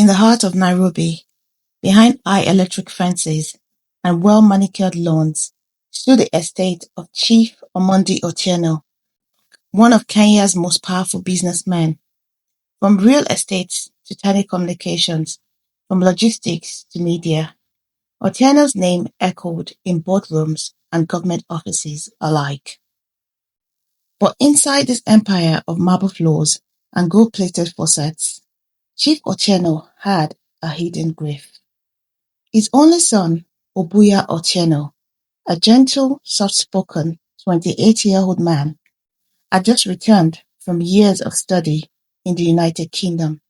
In the heart of Nairobi, behind high electric fences and well-manicured lawns, stood the estate of Chief Otieno, one of Kenya's most powerful businessmen. From real estate to telecommunications, from logistics to media, Otieno's name echoed in boardrooms and government offices alike. But inside this empire of marble floors and gold-plated faucets, Chief Otieno had a hidden grief. His only son, Obuya Otieno, a gentle, soft-spoken 28-year-old man, had just returned from years of study in the United Kingdom.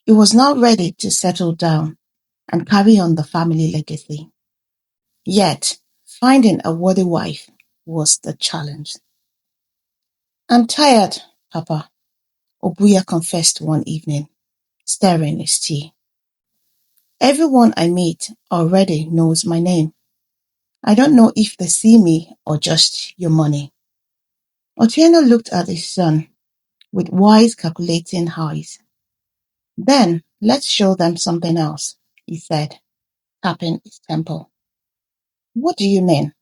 He was now ready to settle down and carry on the family legacy. Yet, finding a worthy wife was the challenge. "I'm tired, Papa," Obuya confessed one evening, stirring his tea. "Everyone I meet already knows my name. I don't know if they see me or just your money." Otieno looked at his son with wise, calculating eyes. "Then let's show them something else," he said, tapping his temple. "What do you mean?"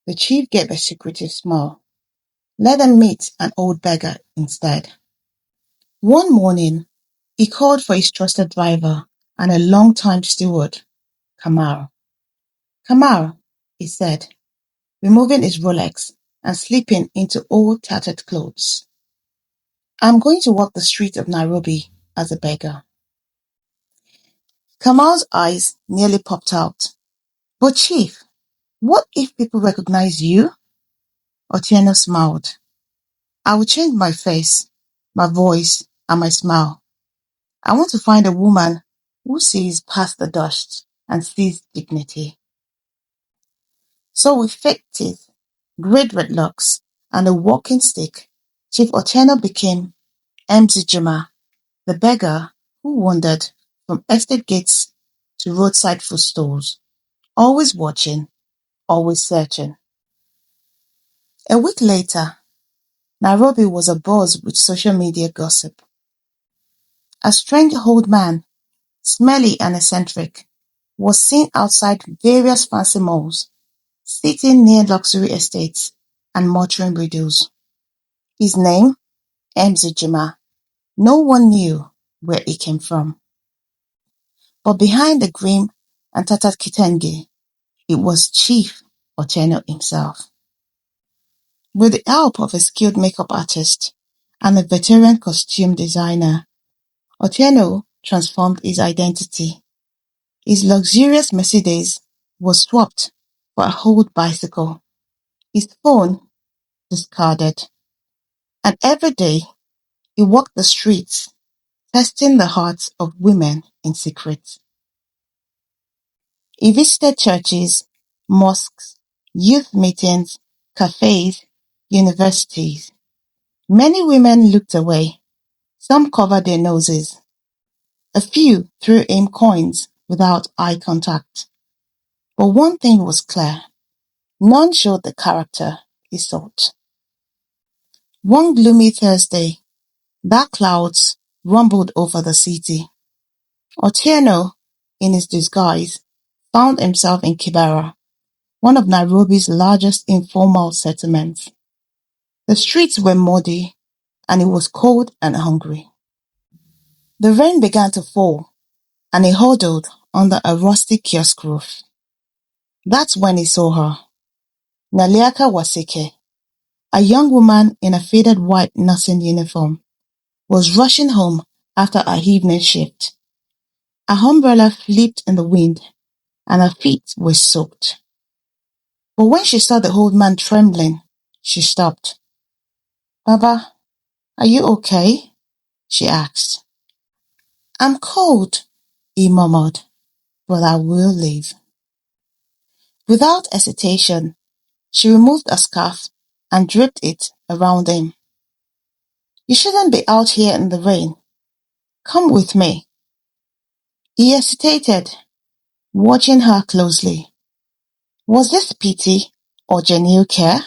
The chief gave a secretive smile. "Let them meet an old beggar instead." One morning, he called for his trusted driver and a long-time steward, Kamar. "Kamar," he said, removing his Rolex and slipping into old tattered clothes. "I'm going to walk the streets of Nairobi as a beggar." Kamal's eyes nearly popped out. "But Chief, what if people recognize you?" Otieno smiled. "I will change my face, my voice, and my smile. I want to find a woman who sees past the dust and sees dignity." So with fake teeth, great red locks, and a walking stick, Chief Otieno became Mzee Juma, the beggar who wandered from estate gates to roadside food stalls, always watching, always searching. A week later, Nairobi was abuzz with social media gossip. A strange old man, smelly and eccentric, was seen outside various fancy malls, sitting near luxury estates and muttering riddles. His name, Mzee Juma. No one knew where he came from. But behind the grim and tattered kitenge, it was Chief Otieno himself. With the help of a skilled makeup artist and a veteran costume designer, Otieno transformed his identity. His luxurious Mercedes was swapped for a old bicycle, his phone discarded, and every day he walked the streets, testing the hearts of women in secret. He visited churches, mosques, youth meetings, cafes, universities. Many women looked away. Some covered their noses. A few threw him coins without eye contact. But one thing was clear. None showed the character he sought. One gloomy Thursday, dark clouds rumbled over the city. Otieno, in his disguise, found himself in Kibera, one of Nairobi's largest informal settlements. The streets were muddy, and it was cold and hungry. The rain began to fall, and he huddled under a rusty kiosk roof. That's when he saw her. Naliaka Wasike, a young woman in a faded white nursing uniform, was rushing home after her evening shift. Her umbrella flipped in the wind, and her feet were soaked. But when she saw the old man trembling, she stopped. "Baba, are you okay?" she asked. "I'm cold," he murmured, "but I will leave." Without hesitation, she removed a scarf and draped it around him. "You shouldn't be out here in the rain. Come with me." He hesitated, watching her closely. Was this pity or genuine care?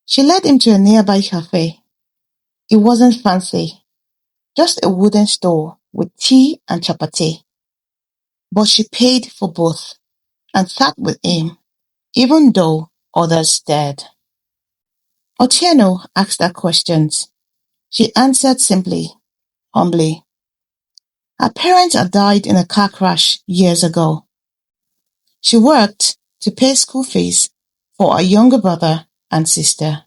She led him to a nearby cafe. It wasn't fancy, just a wooden store with tea and chapati. But she paid for both and sat with him, even though others stared. Otieno asked her questions. She answered simply, humbly. Her parents had died in a car crash years ago. She worked to pay school fees for her younger brother and sister.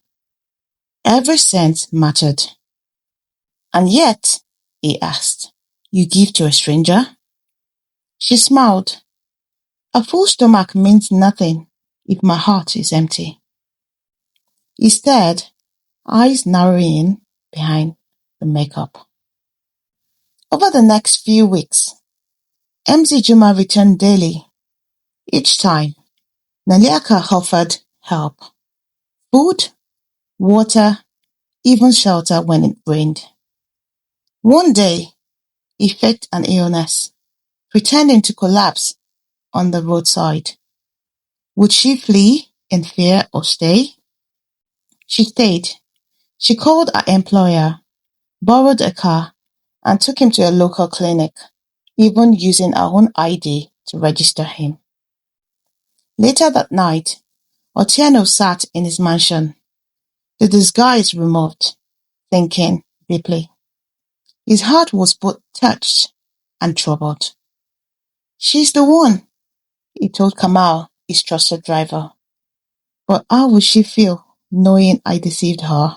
Every cent mattered. And yet, he asked, you give to a stranger? She smiled. A full stomach means nothing if my heart is empty. He stared, eyes narrowing behind the makeup. Over the next few weeks, Mzee Juma returned daily. Each time, Naliaka offered help. Food, water, even shelter when it rained. One day, he faked an illness, pretending to collapse on the roadside. Would she flee in fear or stay? She stayed. She called her employer, borrowed a car, and took him to a local clinic, even using her own ID to register him. Later that night, Otieno sat in his mansion, the disguise removed, thinking deeply. His heart was both touched and troubled. She's the one, he told Kamal, his trusted driver. But how would she feel knowing I deceived her?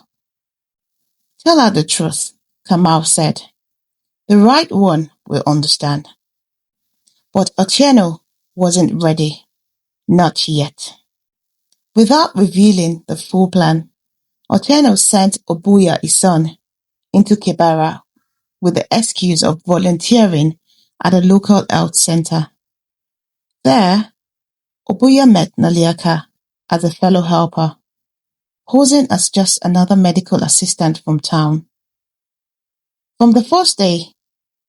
Tell her the truth, Kamal said. The right one will understand. But Otieno wasn't ready. Not yet. Without revealing the full plan, Otieno sent Obuya, his son, into Kibera with the excuse of volunteering at a local health center. There, Obuya met Naliaka as a fellow helper, posing as just another medical assistant from town. From the first day,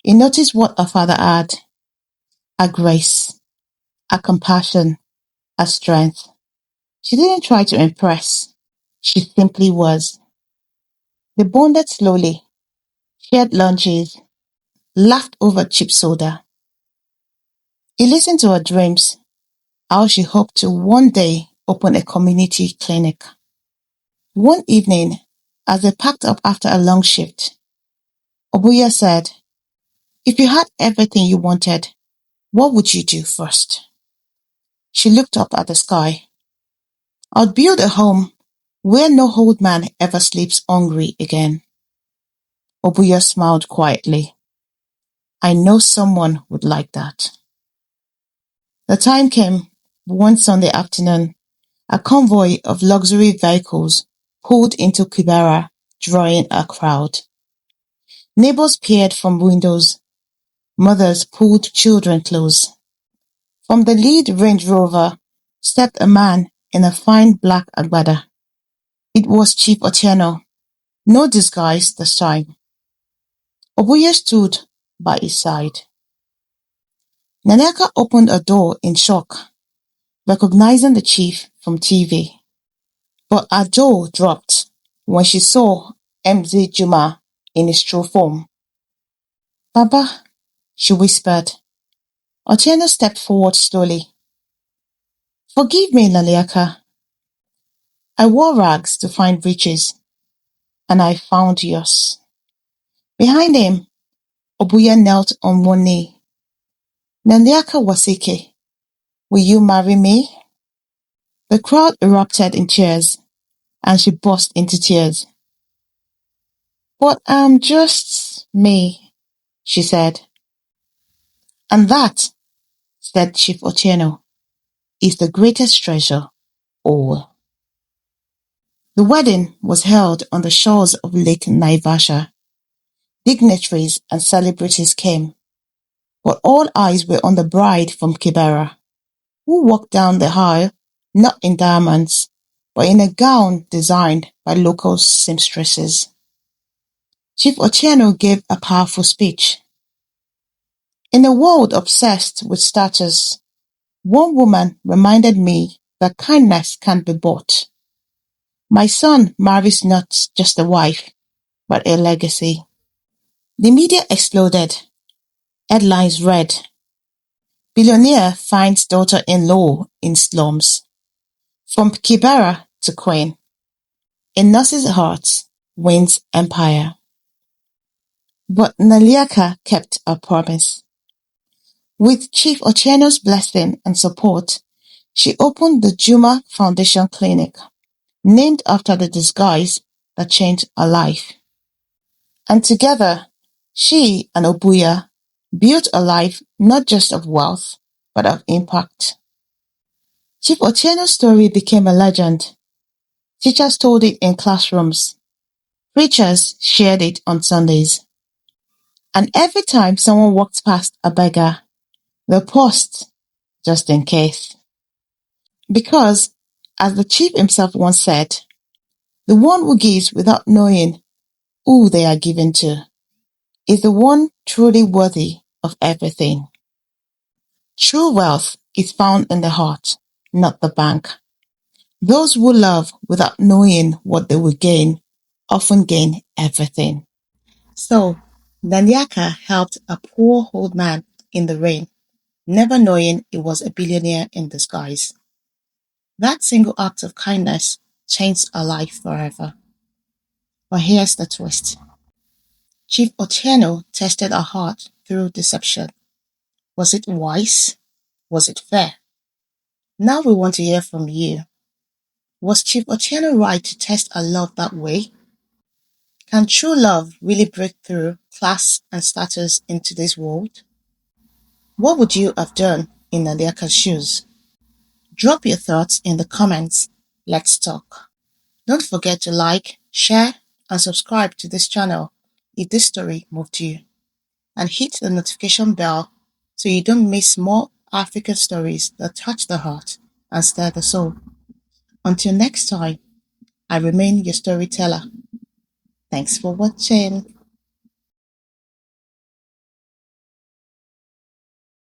he noticed what her father had: a grace, a compassion, a strength. She didn't try to impress. She simply was. They bonded slowly, shared lunches, laughed over cheap soda. He listened to her dreams, how she hoped to one day open a community clinic. One evening, as they packed up after a long shift, Obuya said, if you had everything you wanted, what would you do first? She looked up at the sky. I'd build a home where no old man ever sleeps hungry again. Obuya smiled quietly. I know someone would like that. The time came, one Sunday afternoon, a convoy of luxury vehicles pulled into Kibera, drawing a crowd. Neighbors peered from windows. Mothers pulled children close. From the lead Range Rover stepped a man in a fine black agbada. It was Chief Otieno, no disguise this time. Obuya stood by his side. Naliaka opened a door in shock, recognizing the chief from TV. But her jaw dropped when she saw Mzee Juma in his true form. Baba, she whispered. Otieno stepped forward slowly. Forgive me, Naliaka. I wore rags to find riches, and I found yours. Behind him, Obuya knelt on one knee. Naliaka Wasike, will you marry me? The crowd erupted in cheers, and she burst into tears. But I'm just me, she said. And that, said Chief Otieno, is the greatest treasure all. The wedding was held on the shores of Lake Naivasha. Dignitaries and celebrities came, but all eyes were on the bride from Kibera, who walked down the aisle not in diamonds, but in a gown designed by local seamstresses. Chief Otieno gave a powerful speech. In a world obsessed with status, one woman reminded me that kindness can't be bought. My son marries not just a wife, but a legacy. The media exploded. Headlines read, "Billionaire finds daughter-in-law in slums." From Kibera to Queen, a nurse's heart wins empire. But Naliaka kept her promise. With Chief Otieno's blessing and support, she opened the Juma Foundation Clinic, named after the disguise that changed her life. And together, she and Obuya built a life not just of wealth, but of impact. Chief Otieno's story became a legend. Teachers told it in classrooms. Preachers shared it on Sundays. And every time someone walked past a beggar, they paused just in case. Because, as the chief himself once said, the one who gives without knowing who they are given to is the one truly worthy of everything. True wealth is found in the heart, not the bank. Those who love without knowing what they will gain often gain everything. So, Naliaka helped a poor old man in the rain, never knowing he was a billionaire in disguise. That single act of kindness changed her life forever. But here's the twist. Chief Otieno tested her heart through deception. Was it wise? Was it fair? Now we want to hear from you. Was Chief Otieno right to test her love that way? Can true love really break through class and status in today's world? What would you have done in Naliaka's shoes? Drop your thoughts in the comments. Let's talk. Don't forget to like, share, and subscribe to this channel if this story moved you. And hit the notification bell so you don't miss more African stories that touch the heart and stir the soul. Until next time, I remain your storyteller. Thanks for watching.